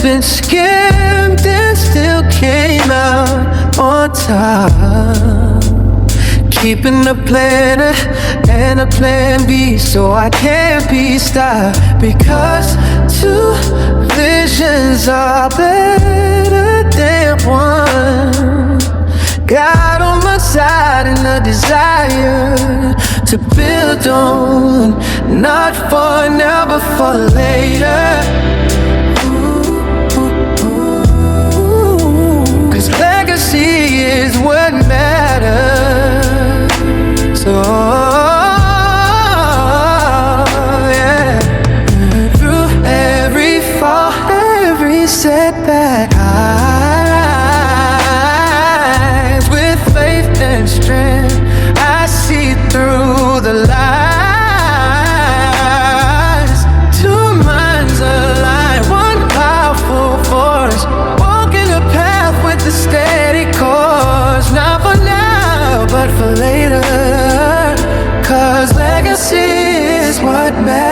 been skimmed and still came out on top. Keeping a plan A and a plan B, so I can't be stopped. Because two visions are better than one. God on my side and a desire to build on, not for now but for later. Cause legacy is what matters. So yeah, through every fall, every setback, I rise with faith and strength. I see through the lies. Two minds align, one powerful force, walking a path with a steady course. Not for now, but for later. Cause legacy is what matters.